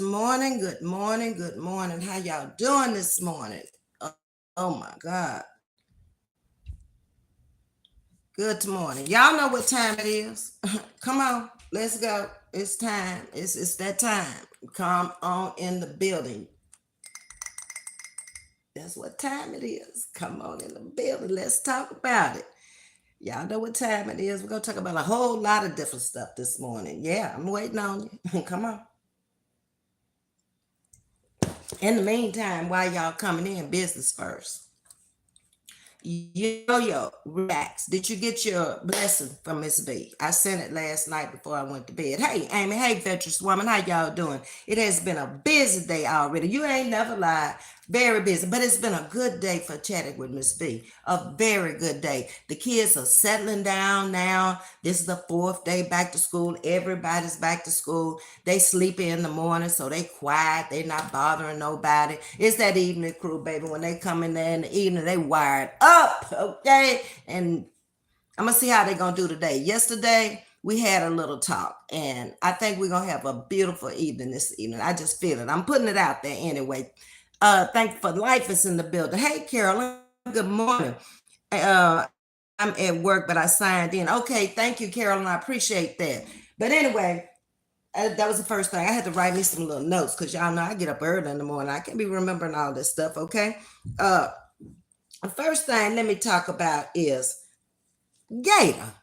Morning, good morning, good morning. How y'all doing this morning? Oh my God. Good morning. Y'all know what time it is. Come on, let's go. It's time. It's that time. Come on in the building. That's what time it is. Come on in the building. Let's talk about it. Y'all know what time it is. We're gonna talk about a whole lot of different stuff this morning. Yeah, I'm waiting on you. Come on. In the meantime, while y'all coming in, business first. Yo, relax. Did you get your blessing from Ms.V? I sent it last night before I went to bed. Hey, Amy. Hey, virtuous woman. How y'all doing? It has been a busy day already. You ain't never lied. Very busy, but it's been a good day for chatting with Ms.V. A very good day. The kids are settling down now. This is the fourth day back to school. Everybody's back to school. They sleep in the morning, so they quiet. They not bothering nobody. It's that evening crew, baby. When they come in there in the evening, they wired up, okay? And I'm gonna see how they gonna do today. Yesterday, we had a little talk, and I think we're gonna have a beautiful evening this evening. I just feel it. I'm putting it out there anyway. Thank you for life is in the building. Hey, Carolyn, good morning. I'm at work, but I signed in. Okay, thank you, Carolyn. I appreciate that. But anyway, that was the first thing. I had to write me some little notes because y'all know I get up early in the morning. I can't be remembering all this stuff, okay? Uh, the first thing let me talk about is Gator.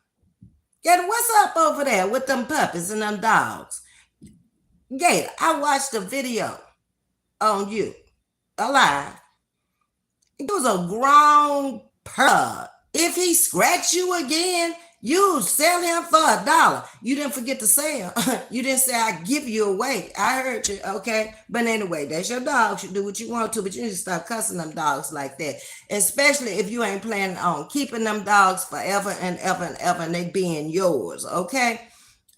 Gator, what's up over there with them puppies and them dogs? Gator, I watched a video on you, alive. It was a grown pug. If he scratch you again, you sell him for $1. You didn't forget to sell. You didn't say I give you away. I heard you, okay? But anyway, that's your dog. You do what you want to, but you need to stop cussing them dogs like that. Especially if you ain't planning on keeping them dogs forever and ever and ever, and they being yours, okay?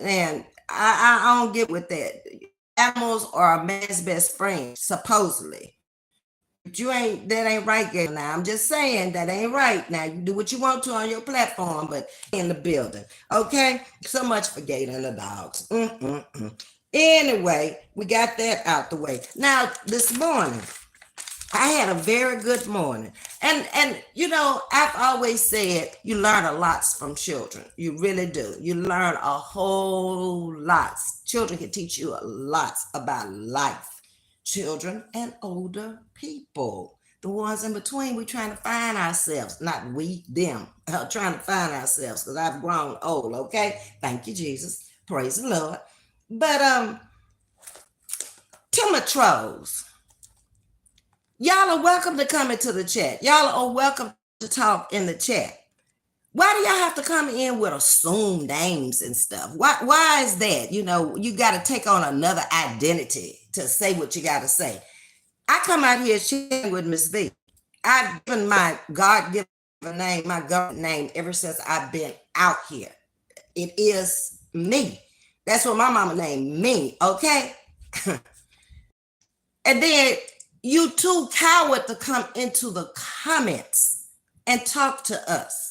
And I don't get with that. Animals are a man's best friend, supposedly. But you ain't that ain't right, Gator. Now I'm just saying that ain't right. Now you do what you want to on your platform, but in the building. Okay? So much for Gator and the dogs. Anyway, we got that out the way. Now this morning, I had a very good morning. And you know, I've always said you learn a lot from children. You really do. You learn a whole lot. Children can teach you a lot about life. Children and older people. The ones in between, we trying to find ourselves. Not we, them. Trying to find ourselves because I've grown old, okay? Thank you, Jesus. Praise the Lord. But to my trolls, y'all are welcome to come into the chat. Y'all are welcome to talk in the chat. Why do y'all have to come in with assumed names and stuff? Why is that? You know, you got to take on another identity to say what you got to say. I come out here sharing with Ms.V. I've given my God-given name, my government name ever since I've been out here. It is me. That's what my mama named me, okay? And then you too coward to come into the comments and talk to us.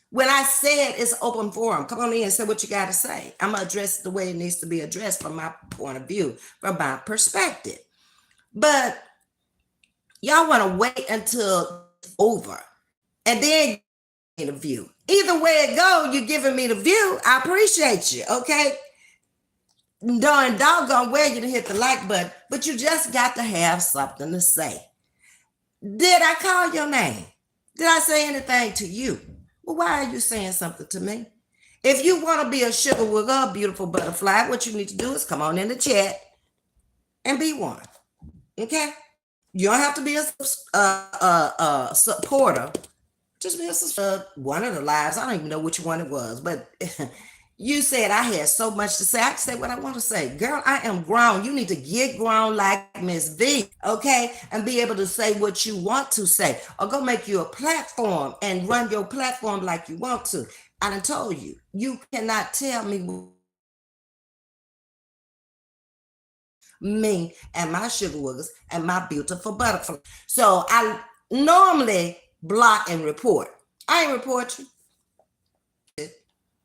When I said it's open forum, come on in and say what you got to say. I'm going to address it the way it needs to be addressed from my point of view, from my perspective. But y'all want to wait until it's over and then give me the view. Either way it go, you're giving me the view. I appreciate you, okay? Darn doggone well you to hit the like button, but you just got to have something to say. Did I call your name? Did I say anything to you? Well, why are you saying something to me? If you want to be a sugar wiggle, a beautiful butterfly, what you need to do is come on in the chat and be one. Okay? You don't have to be a supporter. Just be one of the lives. I don't even know which one it was, but you said I had so much to say. I can say what I want to say. Girl, I am grown. You need to get grown like Ms.V, okay? And be able to say what you want to say. Or go make you a platform and run your platform like you want to. I done told you, you cannot tell me and my sugar woogers and my beautiful butterfly. So I normally block and report. I ain't report you.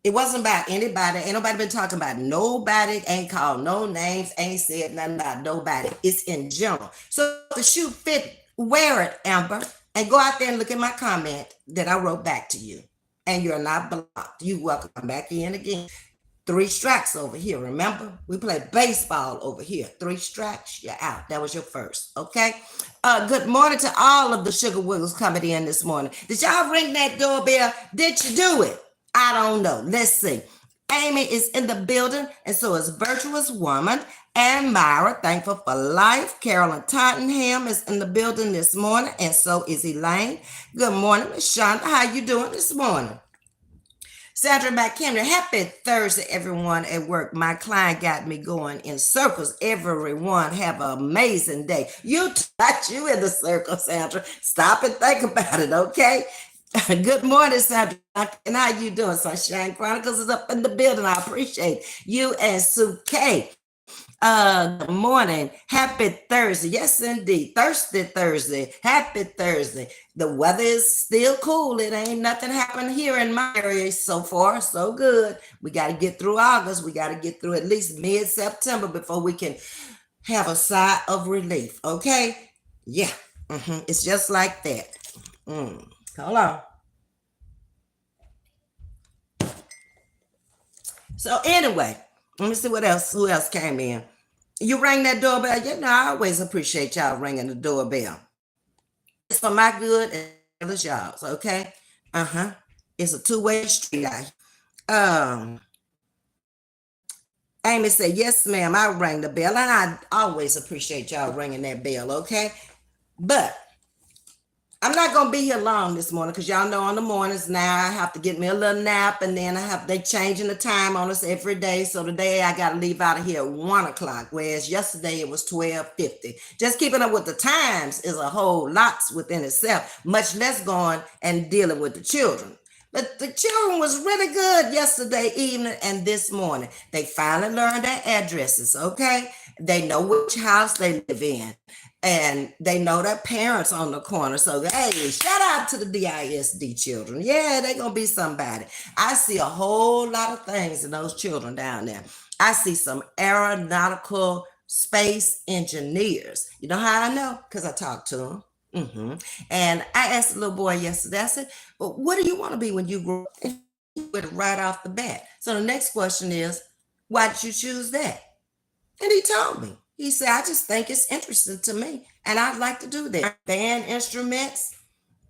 It wasn't about anybody. Ain't nobody been talking about nobody. Ain't called no names. Ain't said nothing about nobody. It's in general. So if the shoe fit, wear it, Amber, and go out there and look at my comment that I wrote back to you. And you're not blocked. You welcome back in again. 3 strikes over here. Remember, we play baseball over here. 3 strikes, you're out. That was your first. Okay. Good morning to all of the sugar wiggles coming in this morning. Did y'all ring that doorbell? Did you do it? I don't know. Let's see. Amy is in the building, and so is Virtuous Woman and Myra. Thankful for life. Carolyn Tottenham is in the building this morning, and so is Elaine. Good morning, Miss Shonda. How you doing this morning? Sandra McHenry, happy Thursday, everyone at work. My client got me going in circles. Everyone have an amazing day. You got you in the circle, Sandra. Stop and think about it, okay? Good morning, Sandra. And how you doing? Sunshine Chronicles is up in the building. I appreciate you and Sue K. Good morning. Happy Thursday. Yes, indeed. Thirsty Thursday. Happy Thursday. The weather is still cool. It ain't nothing happened here in my area so far. So good. We got to get through August. We got to get through at least mid-September before we can have a sigh of relief. Okay? Yeah. It's just like that. Hold on. So anyway, let me see who else came in. You rang that doorbell. You know, I always appreciate y'all ringing the doorbell. It's for my good and it's y'all's, okay? It's a two-way street out here. Amy said, yes, ma'am, I rang the bell. And I always appreciate y'all ringing that bell, okay? But I'm not gonna be here long this morning because y'all know on the mornings now I have to get me a little nap, and then they changing the time on us every day. So today I gotta leave out of here at 1 o'clock, whereas yesterday it was 12:50. Just keeping up with the times is a whole lot within itself, much less going and dealing with the children. But the children was really good yesterday evening and this morning. They finally learned their addresses, okay? They know which house they live in. And they know their parents on the corner. So, hey, shout out to the DISD children. Yeah, they're going to be somebody. I see a whole lot of things in those children down there. I see some aeronautical space engineers. You know how I know? Because I talked to them. And I asked the little boy yesterday, I said, well, what do you want to be when you grow up? And he went right off the bat. So the next question is, why did you choose that? And he told me. He said, I just think it's interesting to me, and I'd like to do that. Band instruments,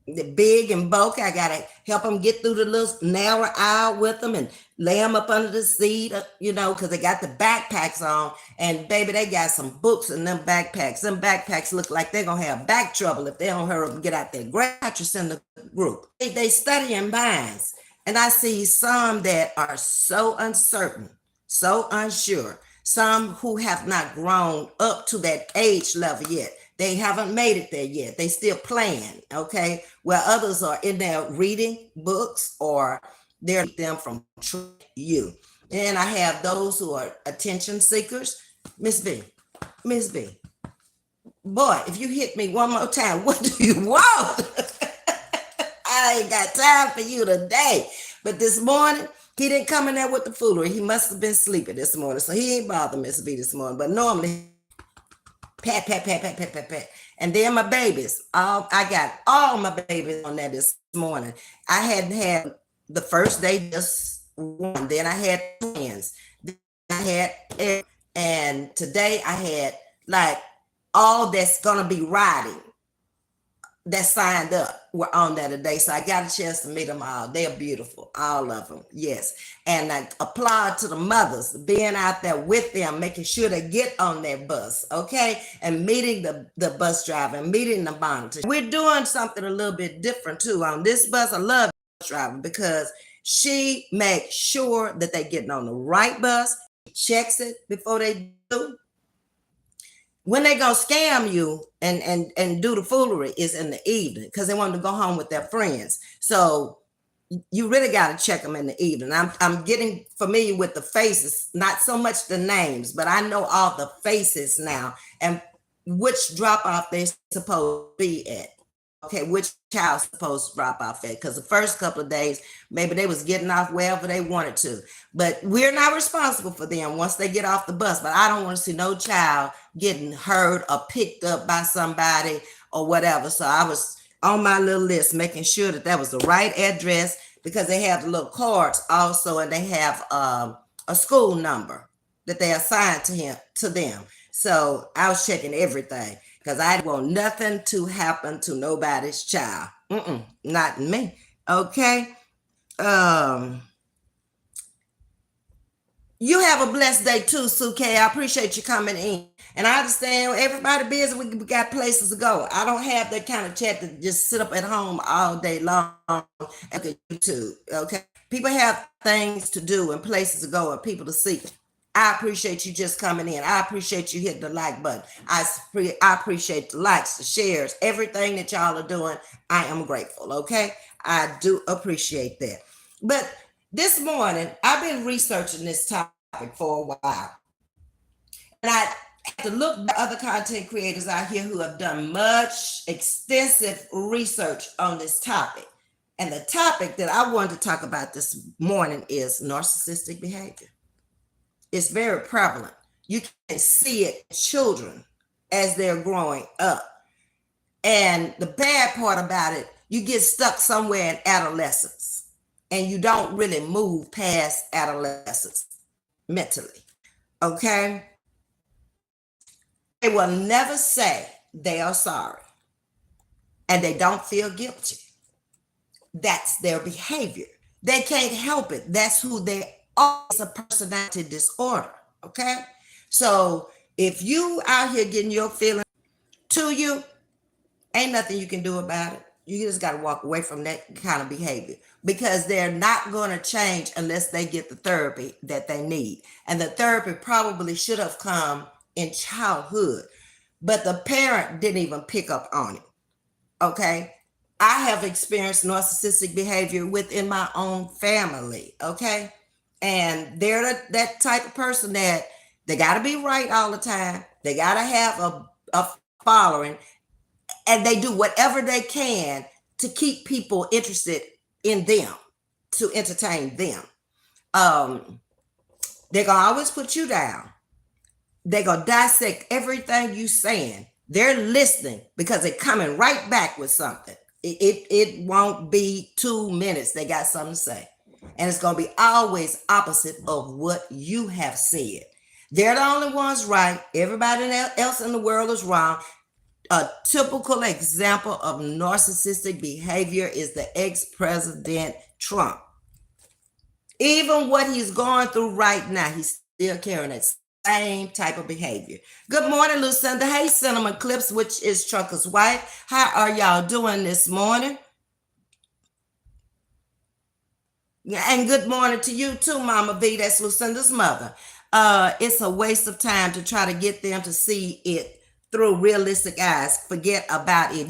the big and bulky. I got to help them get through the little narrow aisle with them and lay them up under the seat, because they got the backpacks on. And, baby, they got some books in them backpacks. Them backpacks look like they're going to have back trouble if they don't hurry up and get out there. Great actress in the group. They study in binds. And I see some that are so uncertain, so unsure. Some who have not grown up to that age level yet. They haven't made it there yet. They still playing, okay? Where others are in there reading books or they're them from you. And I have those who are attention seekers. Ms.V, boy, if you hit me one more time, what do you want? I ain't got time for you today. But this morning, he didn't come in there with the foolery. He must have been sleeping this morning. So he ain't bothered Ms.V this morning. But normally, pat. And then my babies. I got all my babies on there this morning. I hadn't had the first day just one. Then I had twins. Then I had, and today I had like all that's going to be riding that signed up were on there today. So I got a chance to meet them all. They're beautiful, all of them. Yes. And I applaud to the mothers being out there with them, making sure they get on that bus. Okay. And meeting the bus driver and meeting the monitor. We're doing something a little bit different too on this bus. I love bus driver because she makes sure that they're getting on the right bus, checks it before they do. When they gonna scam you and do the foolery is in the evening because they want to go home with their friends. So you really got to check them in the evening. I'm getting familiar with the faces, not so much the names, but I know all the faces now and which drop off they're supposed to be at. okay, which child's supposed to drop off at? Because the first couple of days, maybe they was getting off wherever they wanted to. But we're not responsible for them once they get off the bus. But I don't want to see no child getting hurt or picked up by somebody or whatever. So I was on my little list, making sure that that was the right address, because they have the little cards also, and they have a school number that they assigned to them. So I was checking everything, because I didn't want nothing to happen to nobody's child. Not me. Okay. You have a blessed day too, Sue K. I appreciate you coming in. And I understand everybody busy. We got places to go. I don't have that kind of chat to just sit up at home all day long and look at YouTube. Okay. People have things to do and places to go and people to see. I appreciate you just coming in. I appreciate you hitting the like button. I appreciate the likes, the shares, everything that y'all are doing. I am grateful. Okay. I do appreciate that. But this morning, I've been researching this topic for a while. And I had to look at other content creators out here who have done much extensive research on this topic. And the topic that I wanted to talk about this morning is narcissistic behavior. It's very prevalent. You can see it in children as they're growing up. And the bad part about it, you get stuck somewhere in adolescence and you don't really move past adolescence mentally. Okay? They will never say they are sorry, and they don't feel guilty. That's their behavior. They can't help it. That's who they are. It's a personality disorder. Okay? So if you out here getting your feelings to you, ain't nothing you can do about it. You just got to walk away from that kind of behavior, because they're not going to change unless they get the therapy that they need. And the therapy probably should have come in childhood, but the parent didn't even pick up on it. Okay? I have experienced narcissistic behavior within my own family. Okay? And they're that type of person that they got to be right all the time. They got to have a following, and they do whatever they can to keep people interested in them, to entertain them. They're going to always put you down. They're going to dissect everything you saying. They're listening because they're coming right back with something. It won't be 2 minutes. They got something to say. And it's going to be always opposite of what you have said. They're the only ones right. Everybody else in the world is wrong. A typical example of narcissistic behavior is the ex-president Trump. Even what he's going through right now, he's still carrying that same type of behavior. Good morning, Lucinda. Hey, Cinnamon Clips, which is Trucker's wife. How are y'all doing this morning? And good morning to you too, Mama V. That's Lucinda's mother. It's a waste of time to try to get them to see it through realistic eyes. Forget about it.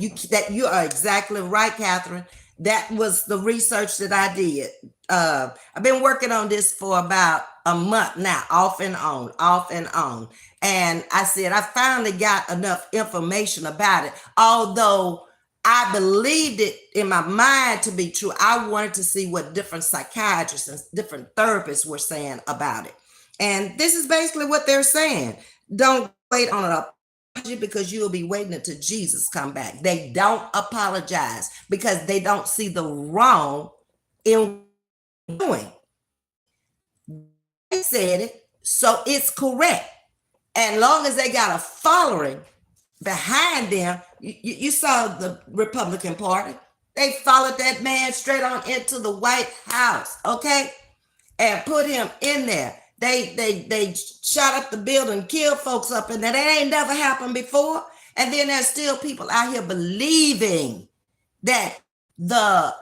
You are exactly right, Catherine. That was the research that I did. I've been working on this for about a month now, off and on. And I said, I finally got enough information about it. Although I believed it in my mind to be true, I wanted to see what different psychiatrists and different therapists were saying about it. And this is basically what they're saying. Don't wait on an apology, because you'll be waiting until Jesus come back. They don't apologize because they don't see the wrong in doing. They said it, so it's correct. And long as they got a following behind them, you saw the Republican Party. They followed that man straight on into the White House, okay, and put him in there. They shot up the building, killed folks up in there. That ain't never happened before. And then there's still people out here believing that Biden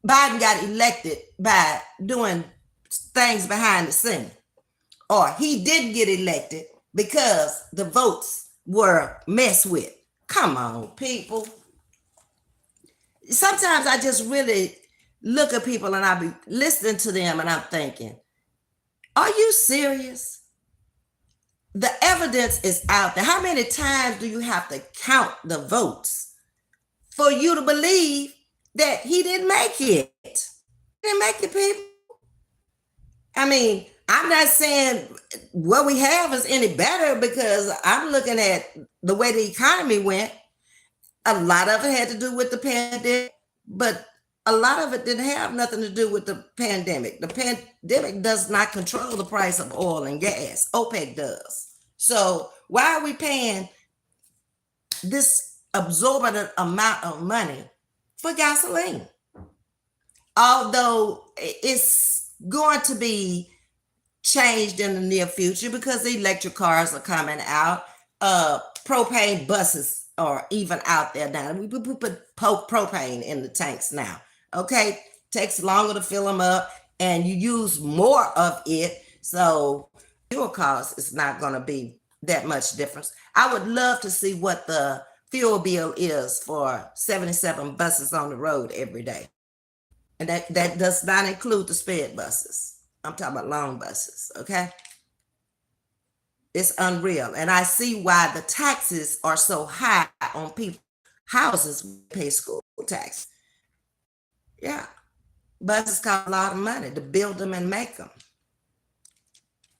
got elected by doing things behind the scene, or he didn't get elected because the votes were messed with. Come on, people. Sometimes I just really look at people and I be listening to them and I'm thinking, are you serious? The evidence is out there. How many times do you have to count the votes for you to believe that he didn't make it? He didn't make it, people. I mean, I'm not saying what we have is any better, because I'm looking at the way the economy went. A lot of it had to do with the pandemic, but a lot of it didn't have nothing to do with the pandemic. The pandemic does not control the price of oil and gas. OPEC does. So why are we paying this absorbent amount of money for gasoline? Although it's going to be changed in the near future because the electric cars are coming out. Propane buses are even out there now. We put propane in the tanks now. Okay, takes longer to fill them up, and you use more of it, so fuel cost is not going to be that much difference. I would love to see what the fuel bill is for 77 buses on the road every day. And that does not include the sped buses. I'm talking about long buses, okay? It's unreal. And I see why the taxes are so high on people. Houses pay school tax. Yeah. Buses cost a lot of money to build them and make them.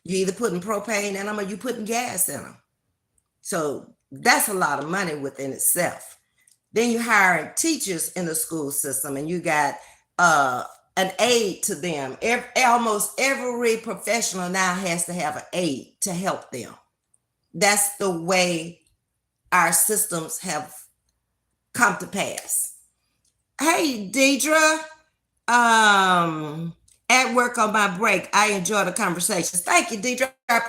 You're either putting propane in them or you're putting gas in them. So that's a lot of money within itself. Then you're hiring teachers in the school system, and you got an aide to them. Almost every professional now has to have an aide to help them. That's the way our systems have come to pass. Hey, Deidre, at work on my break, I enjoy the conversations. Thank you, Deidre. I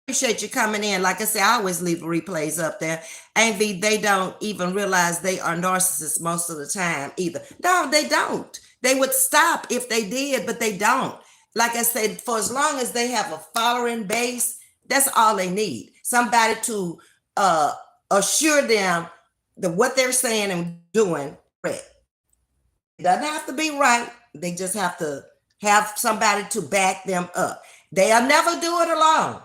appreciate you coming in. Like I said, I always leave replays up there. Ms.V, they don't even realize they are narcissists most of the time either. No, they don't. They would stop if they did, but they don't. Like I said, for as long as they have a following base, that's all they need. Somebody to assure them that what they're saying and doing is correct. It doesn't have to be right. They just have to have somebody to back them up. They'll never do it alone.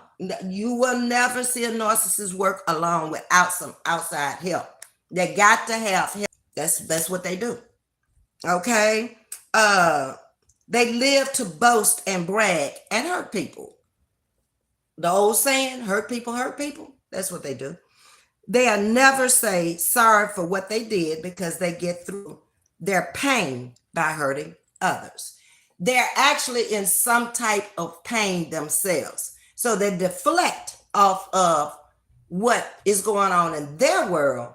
You will never see a narcissist work alone without some outside help. They got to have help. That's what they do. Okay. They live to boast and brag and hurt people. The old saying, hurt people, hurt people. That's what they do. They'll never say sorry for what they did because they get through their pain by hurting others. They're actually in some type of pain themselves. So they deflect off of what is going on in their world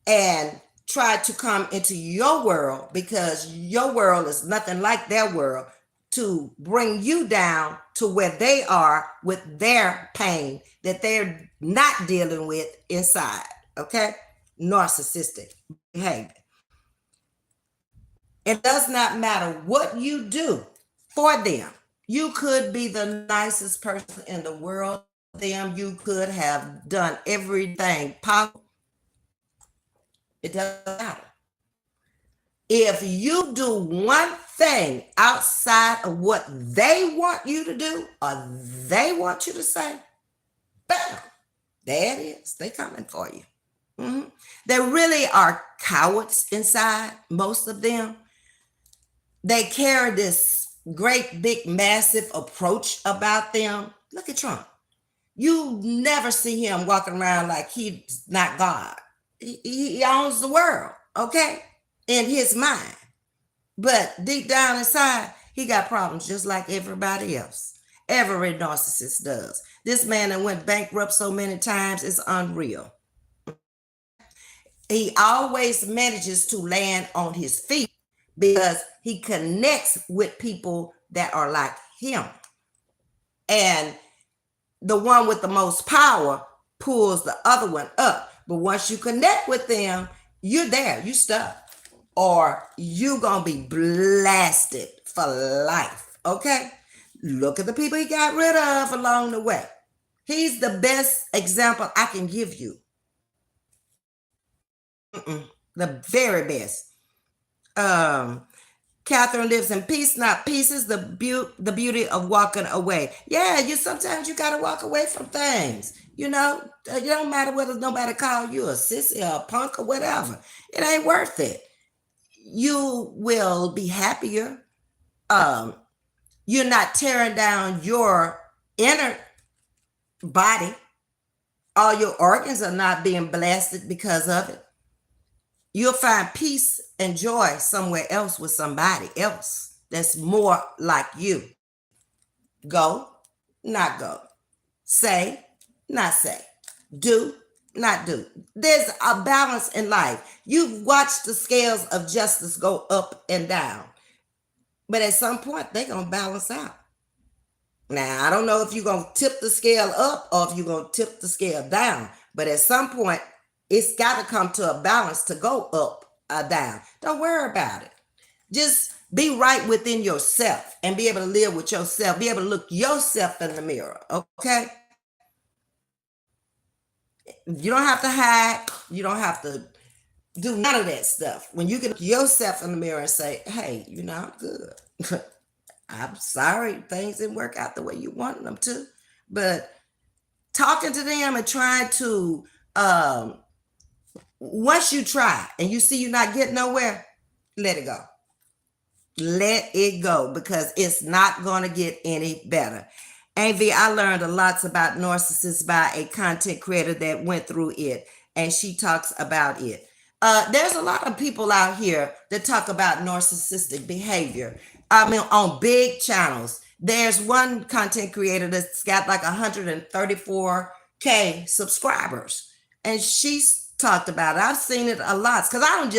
and try to come into your world, because your world is nothing like their world, to bring you down to where they are with their pain that they're not dealing with inside. Okay? Narcissistic behavior. It does not matter what you do for them. You could be the nicest person in the world for them. You could have done everything possible. It doesn't matter. If you do one thing outside of what they want you to do or they want you to say, bam, there it is. They coming for you. Mm-hmm. They really are cowards inside, most of them. They carry this great, big, massive approach about them. Look at Trump. You never see him walking around like he's not God. He owns the world, okay, in his mind. But deep down inside, he got problems just like everybody else. Every narcissist does. This man that went bankrupt so many times is unreal. He always manages to land on his feet because he connects with people that are like him. And the one with the most power pulls the other one up. But once you connect with them, you're there, you stuck. Or you're going to be blasted for life, okay? Look at the people he got rid of along the way. He's the best example I can give you. The very best. Catherine lives in peace, not pieces. The beauty of walking away. Yeah, sometimes you got to walk away from things. You know, it don't matter whether nobody call you a sissy or a punk or whatever. It ain't worth it. You will be happier. Um, you're not tearing down your inner body. All your organs are not being blasted because of it. You'll find peace and joy somewhere else with somebody else that's more like you. Go, not go. Say, not say. Do, not do. There's a balance in life. You watch the scales of justice go up and down, but at some point they're going to balance out. Now, I don't know if you're going to tip the scale up or if you're going to tip the scale down, but at some point it's got to come to a balance to go up or down. Don't worry about it. Just be right within yourself and be able to live with yourself, be able to look yourself in the mirror, okay? You don't have to hide. You don't have to do none of that stuff. When you can look yourself in the mirror and say, hey, I'm good. I'm sorry things didn't work out the way you wanted them to. But talking to them and trying to, once you try and you see you're not getting nowhere, let it go. Let it go because it's not going to get any better. Ms.V, I learned a lot about narcissists by a content creator that went through it, and she talks about it. There's a lot of people out here that talk about narcissistic behavior. I mean, on big channels. There's one content creator that's got like 134K subscribers, and she's talked about it. I've seen it a lot because I've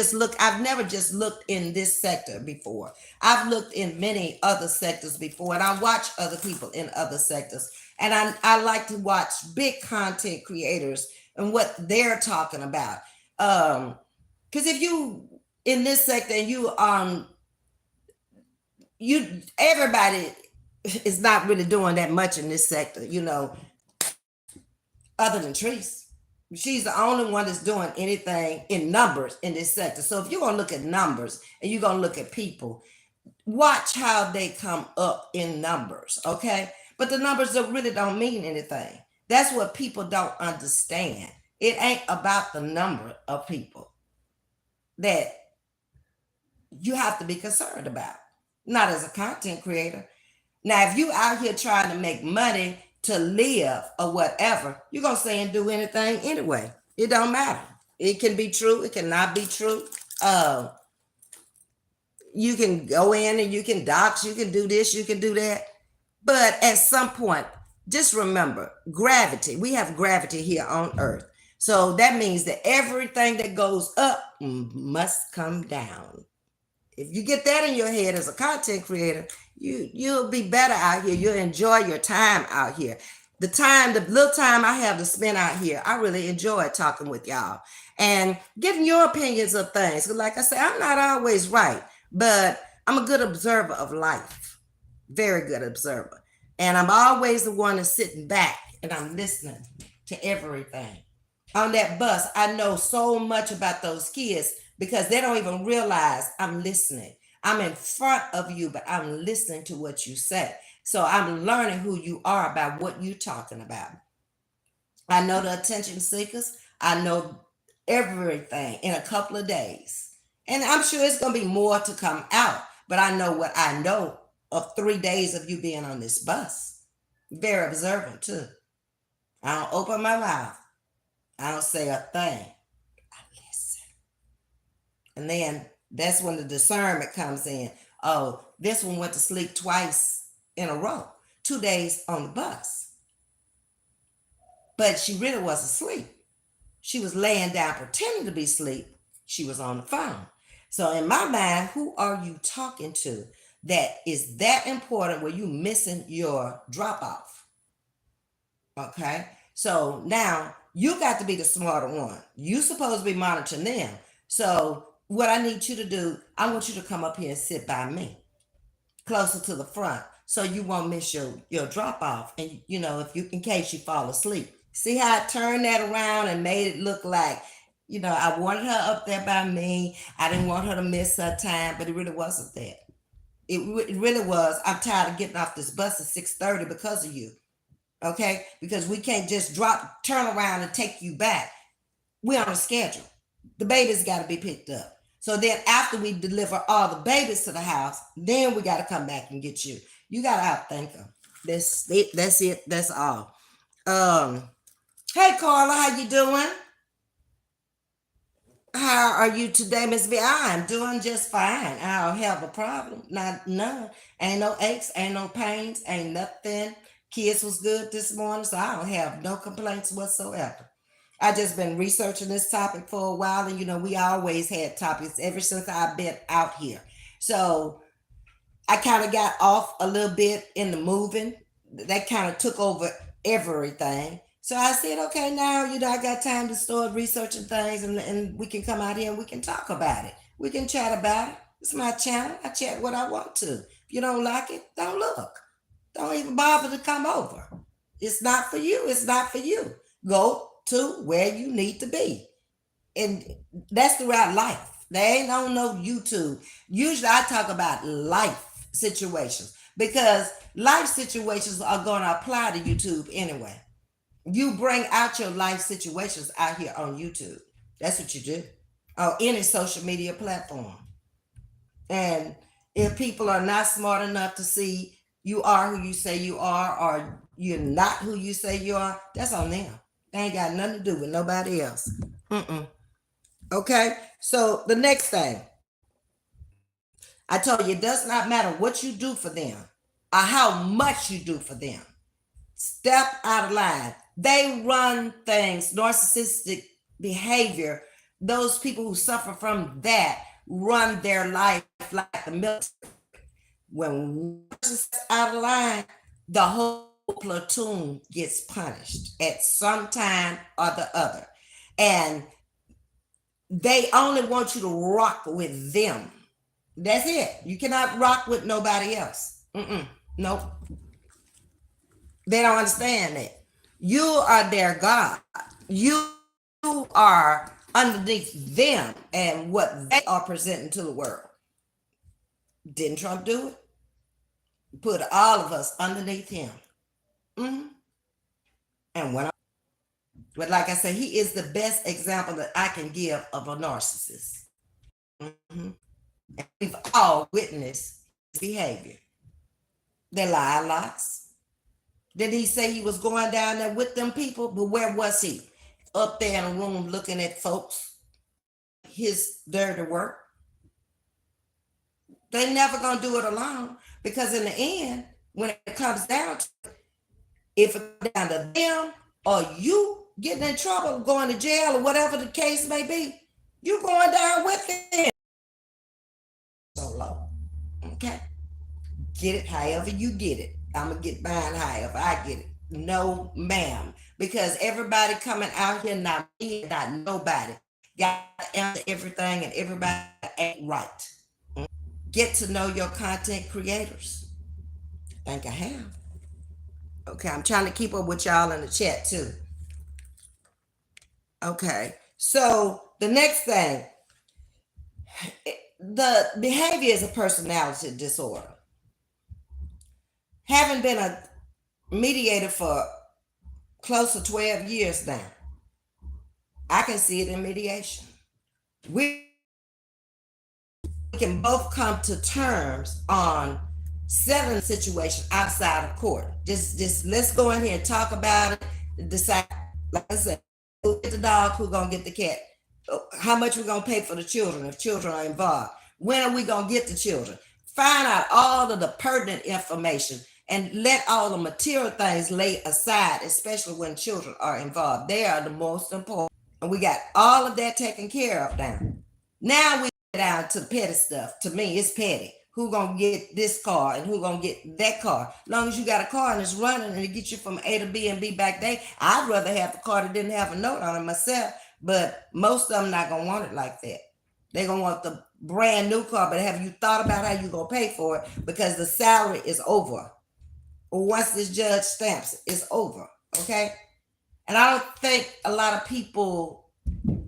never just looked in this sector before. I've looked in many other sectors before, and I watch other people in other sectors. And I like to watch big content creators and what they're talking about. Because if you in this sector and everybody is not really doing that much in this sector, other than Treese. She's the only one that's doing anything in numbers in this sector. So if you're going to look at numbers and you're going to look at people, watch how they come up in numbers, okay? But the numbers really don't mean anything. That's what people don't understand. It ain't about the number of people that you have to be concerned about, not as a content creator. Now, if you out here trying to make money to live or whatever, you're going to say and do anything anyway. It don't matter. It can be true. It cannot be true. You can go in and you can dox, you can do this, you can do that. But at some point, just remember gravity. We have gravity here on Earth. So that means that everything that goes up must come down. If you get that in your head as a content creator, you'll be better out here. You'll enjoy your time out here. The little time I have to spend out here, I really enjoy talking with y'all and getting your opinions of things. Like I say, I'm not always right, but I'm a good observer of life. Very good observer. And I'm always the one that's sitting back and I'm listening to everything. On that bus, I know so much about those kids because they don't even realize I'm listening. I'm in front of you, but I'm listening to what you say. So I'm learning who you are by what you're talking about. I know the attention seekers. I know everything in a couple of days. And I'm sure it's going to be more to come out. But I know what I know of 3 days of you being on this bus. Very observant, too. I don't open my mouth. I don't say a thing. I listen. And then that's when the discernment comes in. Oh, this one went to sleep twice in a row, 2 days on the bus. But she really was asleep. She was laying down pretending to be asleep. She was on the phone. So in my mind, who are you talking to that is that important where you missing your drop off? Okay. So now you got to be the smarter one. You supposed to be monitoring them. So what I need you to do, I want you to come up here and sit by me closer to the front so you won't miss your drop off. And in case you fall asleep. See how I turned that around and made it look like, I wanted her up there by me. I didn't want her to miss her time, but it really wasn't that. It really was. I'm tired of getting off this bus at 6:30 because of you. Okay, because we can't just turn around and take you back. We're on a schedule. The baby's got to be picked up. So then after we deliver all the babies to the house, then we got to come back and get you. You got to outthink them. That's it. That's it. That's all. Um, hey Carla, how you doing? How are you today, Ms.V? I'm doing just fine. I don't have a problem. Not none. Ain't no aches, ain't no pains, ain't nothing. Kids was good this morning, so I don't have no complaints whatsoever. I just been researching this topic for a while, and we always had topics ever since I've been out here. So I kind of got off a little bit in the moving. That kind of took over everything. So I said, okay, now, I got time to start researching things, and we can come out here and we can talk about it. We can chat about it. It's my channel. I chat what I want to. If you don't like it, don't look. Don't even bother to come over. It's not for you. It's not for you. Go to where you need to be. And that's throughout life. They ain't on no YouTube. Usually I talk about life situations because life situations are going to apply to YouTube anyway. You bring out your life situations out here on YouTube. That's what you do. On any social media platform. And if people are not smart enough to see you are who you say you are, or you're not who you say you are, that's on them. They ain't got nothing to do with nobody else. Okay, so the next thing I told you, it does not matter what you do for them or how much you do for them. Step out of line. They run things, narcissistic behavior. Those people who suffer from that run their life like the military. When one person steps out of line, the whole platoon gets punished at some time or the other. And they only want you to rock with them. That's it. You cannot rock with nobody else. Nope. They don't understand that. You are their God. You are underneath them and what they are presenting to the world. Didn't Trump do it? Put all of us underneath him. And but like I said, he is the best example that I can give of a narcissist. And we've all witnessed his behavior. They lie lots. Did he say he was going down there with them people? But where was he? Up there in a room looking at folks, his dirty work. They never gonna do it alone because in the end, when it comes down to it, if it's down to them or you getting in trouble, going to jail or whatever the case may be, you going down with them. So low. Okay. Get it however you get it. I'm gonna get mine however I get it. No, ma'am. Because everybody coming out here, not me, not nobody, got to answer everything and everybody ain't right. Get to know your content creators. I think I have. Okay, I'm trying to keep up with y'all in the chat too. Okay, so the next thing, the behavior is a personality disorder. Having been a mediator for close to 12 years now, I can see it in mediation. We can both come to terms on settling the situation outside of court. Just let's go in here and talk about it, decide, like I said, who get the dog, who gonna get the cat, how much we're gonna pay for the children if children are involved, when are we gonna get the children, find out all of the pertinent information and let all the material things lay aside, especially when children are involved. They are the most important. And we got all of that taken care of now. Now we get down to the petty stuff. To me, it's petty. Who gonna get this car and who gonna get that car? As long as you got a car and it's running and it gets you from A to B and B back there, I'd rather have the car that didn't have a note on it myself. But most of them not gonna want it like that. They're gonna want the brand new car, but have you thought about how you gonna pay for it? Because the salary is over. Once this judge stamps it, it's over. Okay. And I don't think a lot of people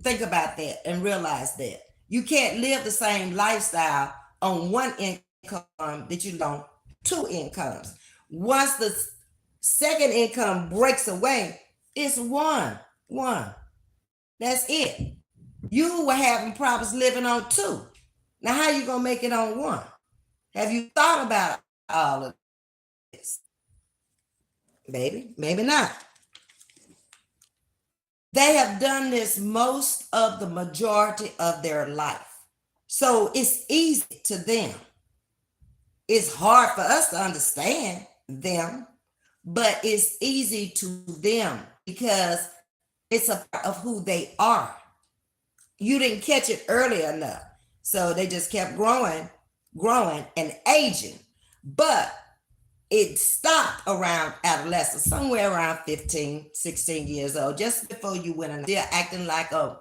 think about that and realize that you can't live the same lifestyle on one income that you don't two incomes. Once the Second income breaks away, it's one. That's it. You were having problems living on two. Now, how you gonna make it on one? Have you thought about all of this? Baby, maybe not. They have done this most of the majority of their life. So it's easy to them. It's hard for us to understand them, but it's easy to them because it's a part of who they are. You didn't catch it early enough. So they just kept growing and aging. But it stopped around adolescence, somewhere around 15, 16 years old, just before you went in. They're acting like a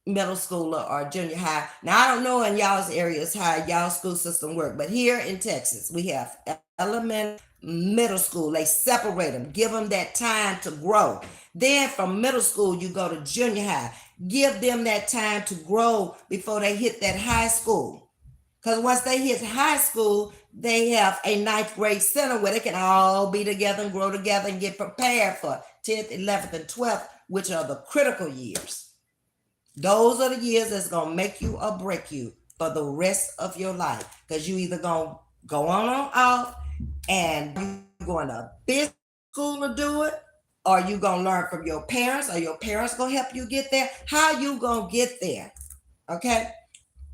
middle schooler or junior high. Now, I don't know in y'all's areas how y'all school system work, but here in Texas, we have elementary, middle school. They separate them, give them that time to grow. Then from middle school, you go to junior high. Give them that time to grow before they hit that high school. Because once they hit high school, they have a ninth grade center where they can all be together and grow together and get prepared for 10th, 11th, and 12th, which are the critical years. Those are the years that's going to make you or break you for the rest of your life. Because you either going to go on or off and you're going to business school to do it, or you going to learn from your parents, or your parents going to help you get there. How you going to get there? Okay?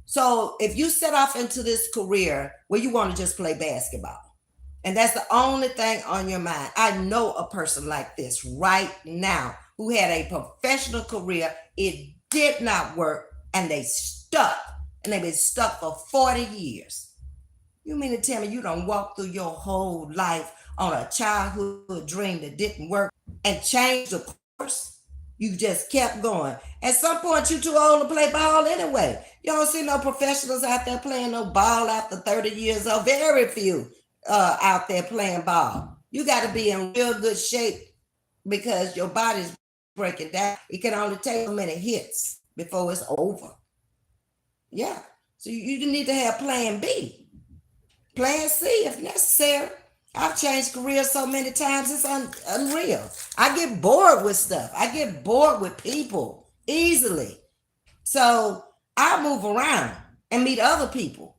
So if you set off into this career where you want to just play basketball, and that's the only thing on your mind, I know a person like this right now who had a professional career. It did not work, and they stuck, and they've been stuck for 40 years. You mean to tell me you don't walk through your whole life on a childhood dream that didn't work and change the course? You just kept going. At some point, you're too old to play ball anyway. You don't see no professionals out there playing no ball after 30 years old. Very few out there playing ball. You got to be in real good shape because your body's breaking down. It can only take so many hits before it's over. Yeah. So you need to have plan B, plan C if necessary. I've changed careers so many times, it's unreal. I get bored with stuff. I get bored with people easily. So I move around and meet other people.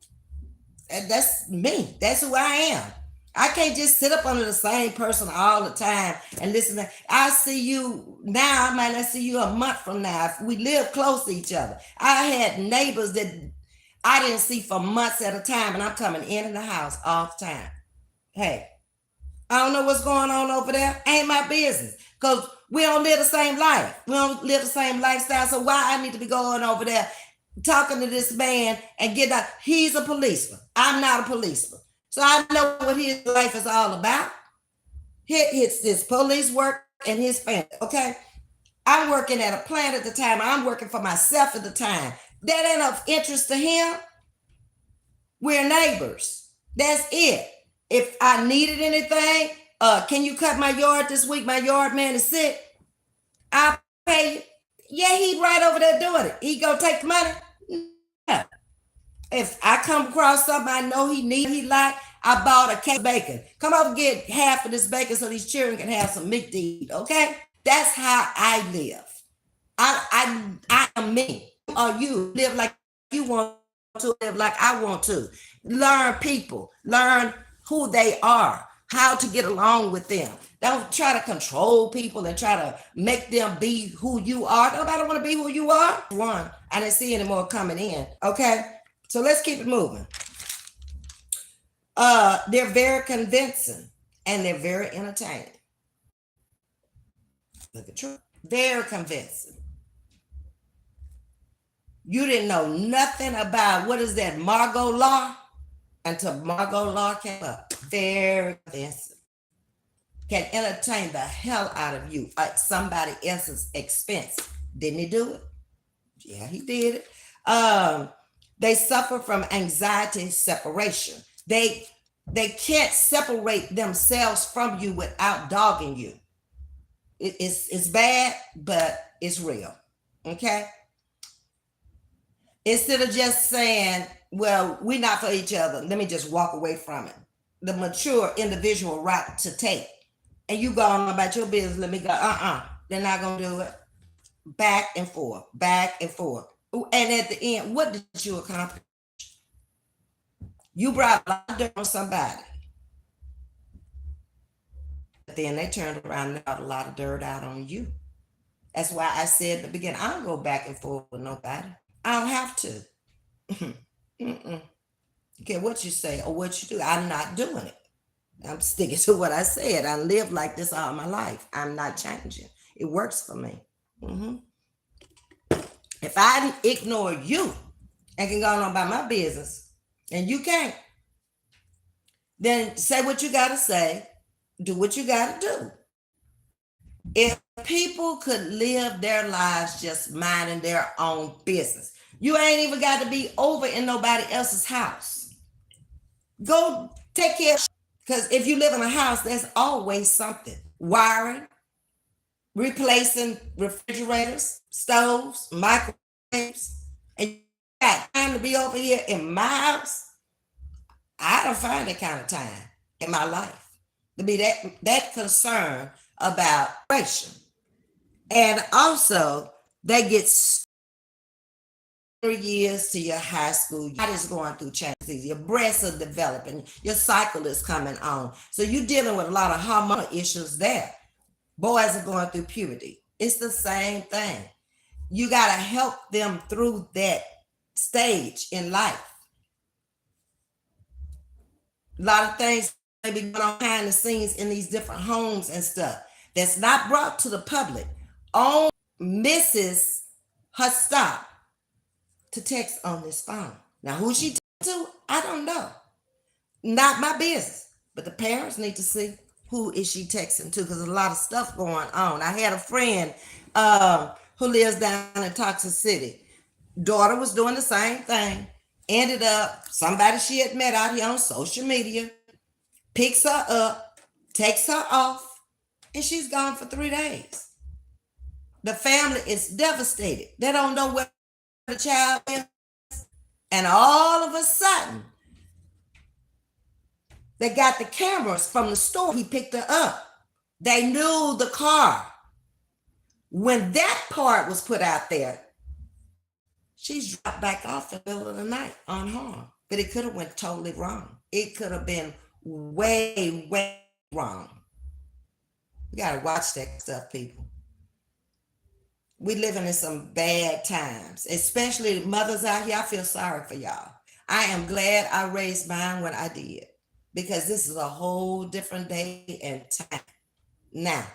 And that's me. That's who I am. I can't just sit up under the same person all the time and listen. I see you now. I might not see you a month from now. If we live close to each other. I had neighbors that I didn't see for months at a time, and I'm coming in the house all the time. Hey, I don't know what's going on over there. Ain't my business. Because we don't live the same life. We don't live the same lifestyle. So why I need to be going over there talking to this man and get out? He's a policeman. I'm not a policeman. So I know what his life is all about. It's his police work and his family. Okay. I'm working at a plant at the time. I'm working for myself at the time. That ain't of interest to him. We're neighbors. That's it. If I needed anything, can you cut my yard this week? My yard man is sick. I'll pay you. Yeah, he right over there doing it. He gonna take the money? No. If I come across something I know he like, I bought a case of bacon. Come over and get half of this bacon so these children can have some meat to eat, okay? That's how I live. I am me. Or you live like you want to, live like I want to. Learn people. Learn who they are, how to get along with them. Don't try to control people and try to make them be who you are. Nobody want to be who you are. One, I didn't see any more coming in. Okay, so let's keep it moving. They're very convincing and they're very entertaining. Look at you. Very convincing. You didn't know nothing about what is that Margot Law until Margot Law came up. Very convincing. Can entertain the hell out of you at somebody else's expense. Didn't he do it? Yeah, he did it. They suffer from anxiety separation. They can't separate themselves from you without dogging you. It's bad, but it's real. Okay? Instead of just saying, well, we're not for each other, let me just walk away from it. the mature individual route to take. And you go on about your business, let me go, they're not gonna do it. Back and forth, back and forth. And at the end, what did you accomplish? You brought a lot of dirt on somebody. But then they turned around and brought a lot of dirt out on you. That's why I said at the beginning, I don't go back and forth with nobody. I don't have to. Mm-mm. Okay, what you say or what you do, I'm not doing it. I'm sticking to what I said. I lived like this all my life. I'm not changing. It works for me. Mm-hmm. If I ignore you and can go on about my business and you can't, then say what you got to say, do what you got to do. If people could live their lives just minding their own business, you ain't even got to be over in nobody else's house. Go take care. Because if you live in a house, there's always something. Wiring, replacing refrigerators, stoves, microwaves, and you got time to be over here in my house. I don't find that kind of time in my life to be that concerned about racial. And also, they get 3 years to your high school. Your body's going through changes. Your breasts are developing. Your cycle is coming on. So you're dealing with a lot of hormonal issues there. Boys are going through puberty. It's the same thing. You got to help them through that stage in life. A lot of things may be going on behind the scenes in these different homes and stuff that's not brought to the public. Only Mrs. her stop to text on this phone. Now, who she to, I don't know. Not my business. But the parents need to see who is she texting to, because there's a lot of stuff going on. I had a friend who lives down in Toxic City. Daughter was doing the same thing. Ended up, somebody she had met out here on social media picks her up, takes her off, and she's gone for 3 days. The family is devastated. They don't know where the child is. And all of a sudden, they got the cameras from the store he picked her up. They knew the car. When that part was put out there, she's dropped back off in the middle of the night unharmed. But it could have went totally wrong. It could have been way, way wrong. We got to watch that stuff, people. We living in some bad times, especially mothers out here. I feel sorry for y'all. I am glad I raised mine when I did, because this is a whole different day and time now.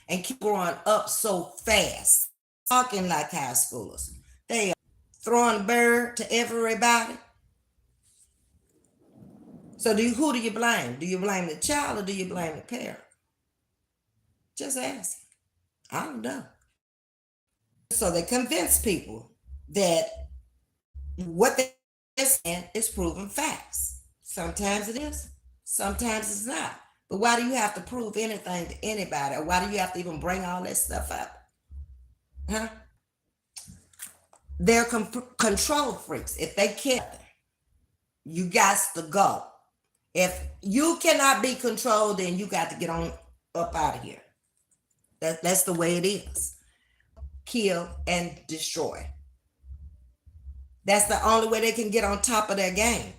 And keep growing up so fast, talking like high schoolers. They are throwing bird to everybody. So who do you blame? Do you blame the child or do you blame the parent? Just ask. I don't know. So they convince people that what they're saying is proven facts. Sometimes it is, sometimes it's not. But why do you have to prove anything to anybody? Or why do you have to even bring all that stuff up? Huh? They're control freaks. If they can't, you got to go. If you cannot be controlled, then you got to get on up out of here. That's the way it is. Kill and destroy. That's the only way they can get on top of their game.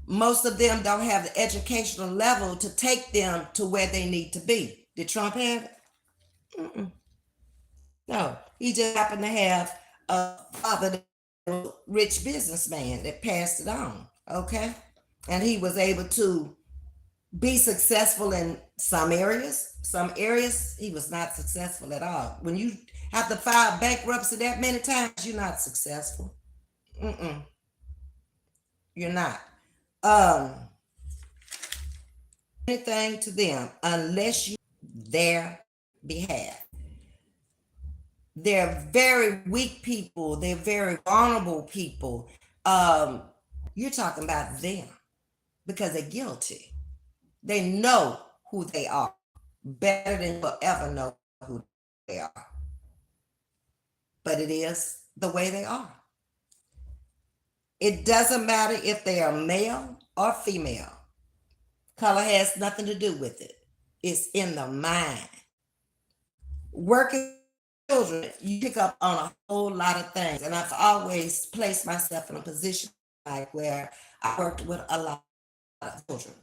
Most of them don't have the educational level to take them to where they need to be. Did Trump have it? Mm-mm. No, he just happened to have a father, rich businessman that passed it on. Okay, and he was able to be successful in some areas. Some areas he was not successful at all. When you have to file bankruptcy that many times, you're not successful. You're not. Anything to them unless you their behalf. They're very weak people. They're very vulnerable people. You're talking about them because they're guilty. They know who they are better than you'll ever know who they are. But it is the way they are. It doesn't matter if they are male or female. Color has nothing to do with it. It's in the mind. Working with children, you pick up on a whole lot of things. And I've always placed myself in a position like where I worked with a lot of children.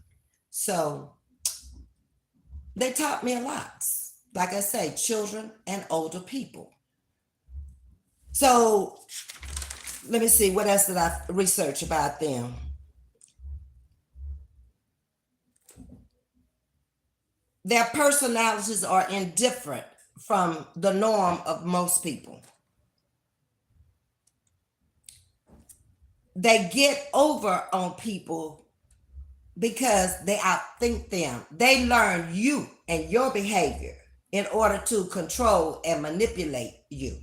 So they taught me a lot. Like I say, children and older people. So let me see, what else did I research about them? Their personalities are indifferent from the norm of most people. They get over on people because they outthink them. They learn you and your behavior in order to control and manipulate you.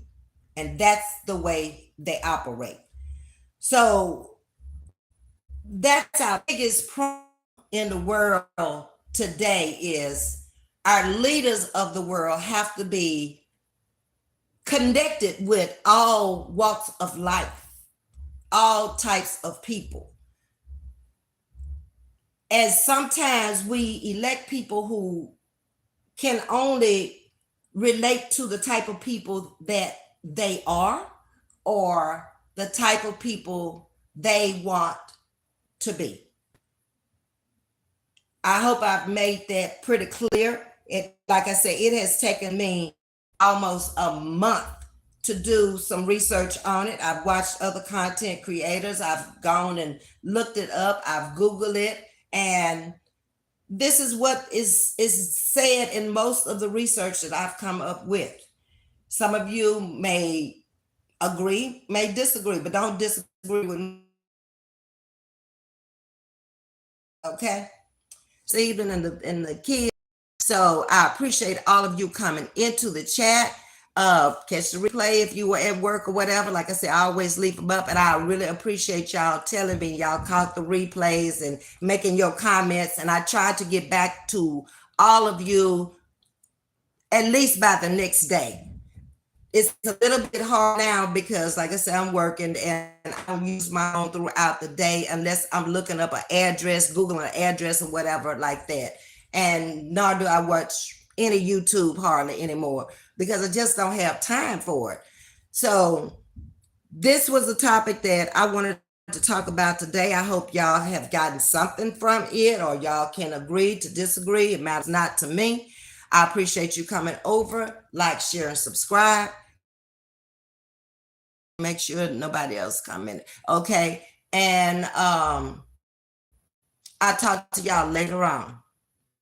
And that's the way they operate. So that's our biggest problem in the world today is our leaders of the world have to be connected with all walks of life, all types of people. And sometimes we elect people who can only relate to the type of people that they are or the type of people they want to be. I hope I've made that pretty clear. Like I said, it has taken me almost a month to do some research on it. I've watched other content creators. I've gone and looked it up. I've Googled it. And this is what is said in most of the research that I've come up with. Some of you may agree, may disagree, but don't disagree with me. Okay? So even in the kids. So I appreciate all of you coming into the chat. Catch the replay if you were at work or whatever. Like I said, I always leave them up, and I really appreciate y'all telling me y'all caught the replays and making your comments. And I tried to get back to all of you at least by the next day. It's a little bit hard now because, like I said, I'm working and I don't use my phone throughout the day unless I'm looking up an address, Googling an address or whatever like that. And nor do I watch any YouTube hardly anymore because I just don't have time for it. So this was a topic that I wanted to talk about today. I hope y'all have gotten something from it, or y'all can agree to disagree. It matters not to me. I appreciate you coming over. Like, share, and subscribe. Make sure nobody else comment. Okay. And I'll talk to y'all later on.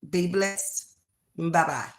Be blessed. Bye-bye.